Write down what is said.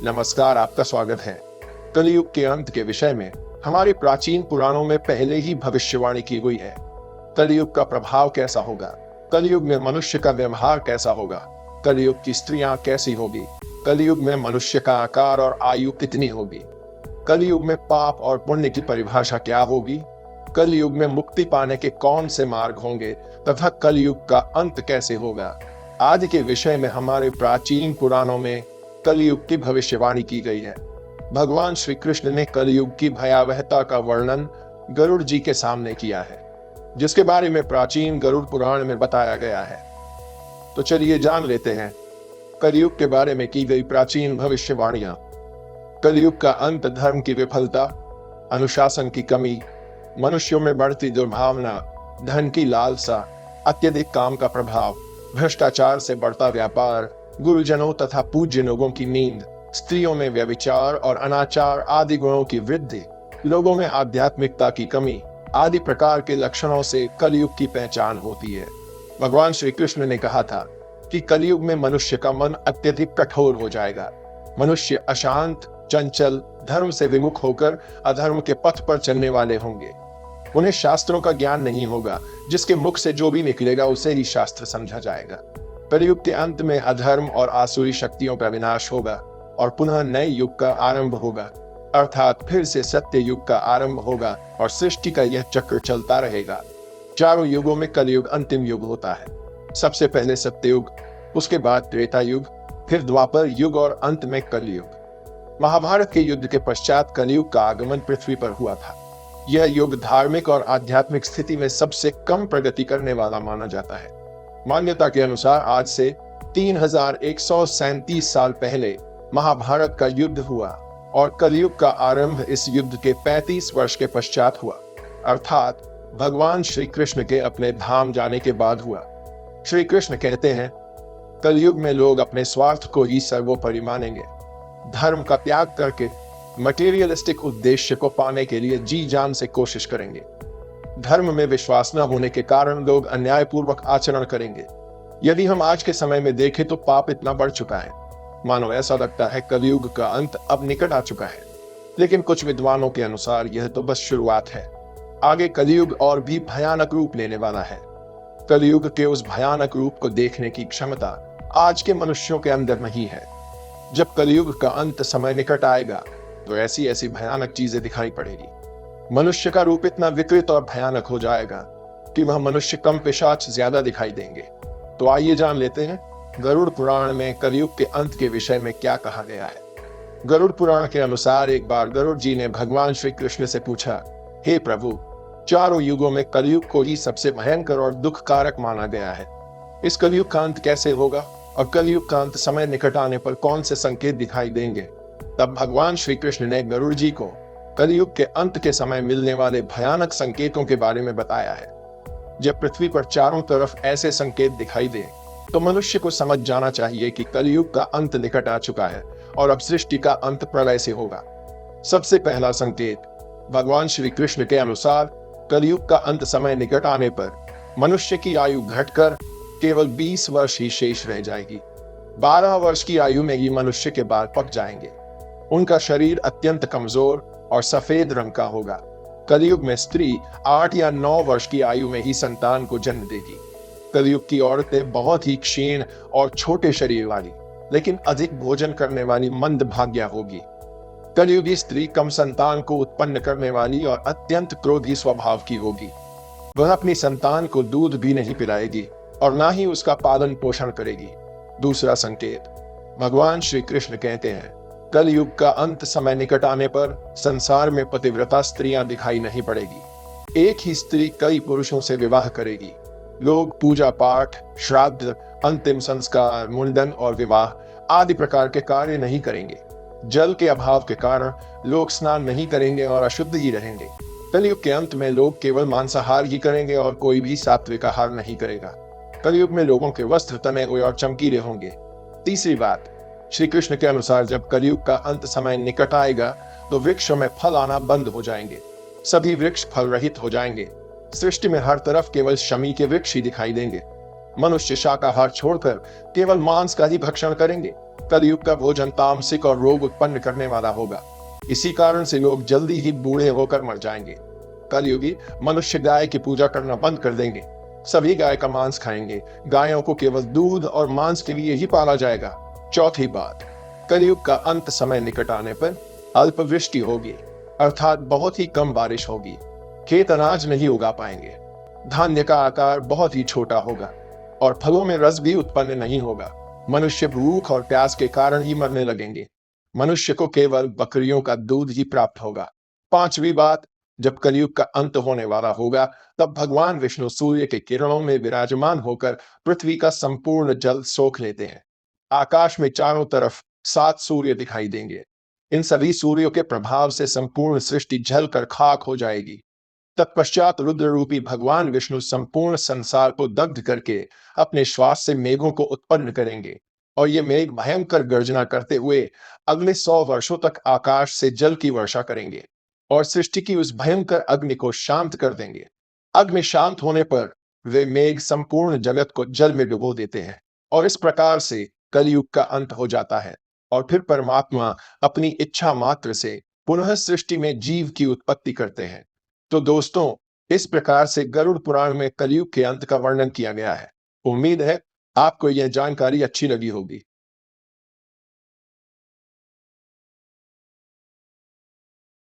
नमस्कार, आपका स्वागत है। कलयुग के अंत के विषय में हमारे प्राचीन पुराणों में पहले ही भविष्यवाणी की हुई है। कलयुग का प्रभाव कैसा होगा, कलयुग में मनुष्य का व्यवहार कैसा होगा, कलयुग की स्त्रियां कैसी होगी, कलयुग में मनुष्य का आकार और आयु कितनी होगी, कलयुग में पाप और पुण्य की परिभाषा क्या होगी, कलयुग में मुक्ति पाने के कौन से मार्ग होंगे तथा कलयुग का अंत कैसे होगा आदि के विषय में हमारे प्राचीन पुराणों में कलयुग की भविष्यवाणी की गई है। भगवान श्री कृष्ण ने कलयुग की भयावहता का वर्णन गरुड़ जी के सामने किया है, जिसके बारे में प्राचीन गरुड़ पुराण में बताया गया है। तो चलिए जान लेते हैं कलयुग के बारे में की गई प्राचीन भविष्यवाणियां। कलयुग का अंत धर्म की विफलता, अनुशासन की कमी, मनुष्यों में बढ़ती दुर्भावना, धन की लालसा, अत्यधिक काम का प्रभाव, भ्रष्टाचार से बढ़ता व्यापार, गुरुजनों तथा पूज्य लोगों की नींद, स्त्रियों में व्यभिचार और अनाचार आदि गुणों की वृद्धि, लोगों में आध्यात्मिकता की कमी आदि प्रकार के लक्षणों से कलयुग की पहचान होती है। भगवान श्री कृष्ण ने कहा था कि कलयुग में मनुष्य का मन अत्यधिक कठोर हो जाएगा। मनुष्य अशांत, चंचल, धर्म से विमुख होकर अधर्म के पथ पर चलने वाले होंगे। उन्हें शास्त्रों का ज्ञान नहीं होगा, जिसके मुख से जो भी निकलेगा उसे ही शास्त्र समझा जाएगा। कलयुग के अंत में अधर्म और आसुरी शक्तियों का विनाश होगा और पुनः नए युग का आरंभ होगा, अर्थात फिर से सत्य युग का आरंभ होगा और सृष्टि का यह चक्र चलता रहेगा। चारों युगों में कलयुग अंतिम युग होता है। सबसे पहले सत्ययुग, उसके बाद त्रेता युग, फिर द्वापर युग और अंत में कलयुग। महाभारत के युद्ध के पश्चात कलयुग का आगमन पृथ्वी पर हुआ था। यह युग धार्मिक और आध्यात्मिक स्थिति में सबसे कम प्रगति करने वाला माना जाता है। मान्यता के अनुसार आज से 3137 साल पहले महाभारत का युद्ध हुआ और कलयुग का आरंभ इस युद्ध के 35 वर्ष के पश्चात हुआ, अर्थात भगवान श्री कृष्ण के अपने धाम जाने के बाद हुआ। श्री कृष्ण कहते हैं, कलयुग में लोग अपने स्वार्थ को ही सर्वोपरि मानेंगे। धर्म का त्याग करके मटेरियलिस्टिक उद्देश्य को पाने के लिए जी जान से कोशिश करेंगे। धर्म में विश्वास न होने के कारण लोग अन्यायपूर्वक आचरण करेंगे। यदि हम आज के समय में देखें तो पाप इतना बढ़ चुका है, मानो ऐसा लगता है कलयुग का अंत अब निकट आ चुका है। लेकिन कुछ विद्वानों के अनुसार यह तो बस शुरुआत है। आगे कलयुग और भी भयानक रूप लेने वाला है। कलयुग के उस भयानक रूप को देखने की क्षमता आज के मनुष्यों के अंदर नहीं है। जब कलयुग का अंत समय निकट आएगा तो ऐसी ऐसी भयानक चीजें दिखाई पड़ेगी। मनुष्य का रूप इतना विकृत और भयानक हो जाएगा कि वह मनुष्य कम पिशाच ज्यादा दिखाई देंगे। तो आइए जान लेते हैं गरुड़ पुराण में कलयुग के अंत के विषय में क्या कहा गया है। गरुड़ पुराण के अनुसार एक बार गरुड़ जी ने भगवान श्री कृष्ण से पूछा, हे प्रभु, चारों युगों में कलयुग को ही सबसे भयंकर और दुखकारक माना गया है। इस कलयुग का अंत कैसे होगा और कलयुग का अंत समय निकट आने पर कौन से संकेत दिखाई देंगे? तब भगवान श्री कृष्ण ने गरुड़ जी को कलयुग के अंत के समय मिलने वाले भयानक संकेतों के बारे में बताया है। जब पृथ्वी पर चारों तरफ ऐसे संकेत दिखाई दे तो मनुष्य को समझ जाना चाहिए कि कलयुग का अंत निकट आ चुका है और अब सृष्टि का अंत प्रलय से होगा। सबसे पहला संकेत, भगवान श्री कृष्ण के अनुसार कलयुग का अंत समय निकट आने पर मनुष्य की आयु घटकर केवल 20 वर्ष ही शेष रह जाएगी। 12 वर्ष की आयु में ही मनुष्य के बाल पक जाएंगे। उनका शरीर अत्यंत कमजोर और सफेद रंग का होगा। कलयुग में स्त्री 8 या 9 वर्ष की आयु में ही संतान को जन्म देगी। कलयुग की औरतें बहुत ही क्षीण और छोटे शरीर वाली लेकिन अधिक भोजन करने वाली मंदभाग्या होगी। कलयुगी स्त्री कम संतान को उत्पन्न करने वाली और अत्यंत क्रोधी स्वभाव की होगी। वह अपनी संतान को दूध भी नहीं पिलाएगी और ना ही उसका पालन पोषण करेगी। दूसरा संकेत, भगवान श्री कृष्ण कहते हैं, कलयुग का अंत समय निकट आने पर संसार में पतिव्रता स्त्रियां दिखाई नहीं पड़ेगी। एक ही स्त्री कई पुरुषों से विवाह करेगी। लोग पूजा पाठ, श्राद्ध, अंतिम संस्कार, मुंडन और विवाह आदि प्रकार के कार्य नहीं करेंगे। जल के अभाव के कारण लोग स्नान नहीं करेंगे और अशुद्ध ही रहेंगे। कलयुग के अंत में लोग केवल मांसाहार ही करेंगे और कोई भी सात्विक आहार नहीं करेगा। कलयुग में लोगों के वस्त्र तने हुए और चमकीले होंगे। तीसरी बात, श्री कृष्ण के अनुसार जब कलयुग का अंत समय निकट आएगा तो वृक्षों में फल आना बंद हो जाएंगे। सभी वृक्ष फल रहित हो जाएंगे। सृष्टि में हर तरफ केवल शमी के वृक्ष ही दिखाई देंगे। मनुष्य शाकाहार छोड़कर केवल मांस का ही भक्षण करेंगे। कलयुग का भोजन तामसिक और रोग उत्पन्न करने वाला होगा। इसी कारण से लोग जल्दी ही बूढ़े होकर मर जाएंगे। कलयुगी मनुष्य गाय की पूजा करना बंद कर देंगे। सभी गाय का मांस खाएंगे। गायों को केवल दूध और मांस के लिए ही पाला जाएगा। चौथी बात, कलयुग का अंत समय निकट आने पर अल्पवृष्टि होगी, अर्थात बहुत ही कम बारिश होगी। खेत अनाज नहीं उगा पाएंगे। धान्य का आकार बहुत ही छोटा होगा और फलों में रस भी उत्पन्न नहीं होगा। मनुष्य भूख और प्यास के कारण ही मरने लगेंगे। मनुष्य को केवल बकरियों का दूध ही प्राप्त होगा। पांचवी बात, जब कलयुग का अंत होने वाला होगा, तब भगवान विष्णु सूर्य के किरणों में विराजमान होकर पृथ्वी का संपूर्ण जल सोख लेते हैं। आकाश में चारों तरफ 7 सूर्य दिखाई देंगे। इन सभी सूर्यों के प्रभाव से संपूर्ण सृष्टि जलकर खाक हो जाएगी। तत्पश्चात रुद्र रूपी भगवान विष्णु संपूर्ण संसार को दग्ध करके अपने श्वास से मेघों को उत्पन्न करेंगे और ये मेघ भयंकर गर्जना करते हुए अगले 100 वर्षों तक आकाश से जल की वर्षा करेंगे और सृष्टि की उस भयंकर अग्नि को शांत कर देंगे। अग्नि शांत होने पर वे मेघ संपूर्ण जगत को जल में डुबो देते हैं और इस प्रकार से कलयुग का अंत हो जाता है और फिर परमात्मा अपनी इच्छा मात्र से पुनः सृष्टि में जीव की उत्पत्ति करते हैं। तो दोस्तों, इस प्रकार से गरुड़ पुराण में कलयुग के अंत का वर्णन किया गया है। उम्मीद है आपको यह जानकारी अच्छी लगी होगी।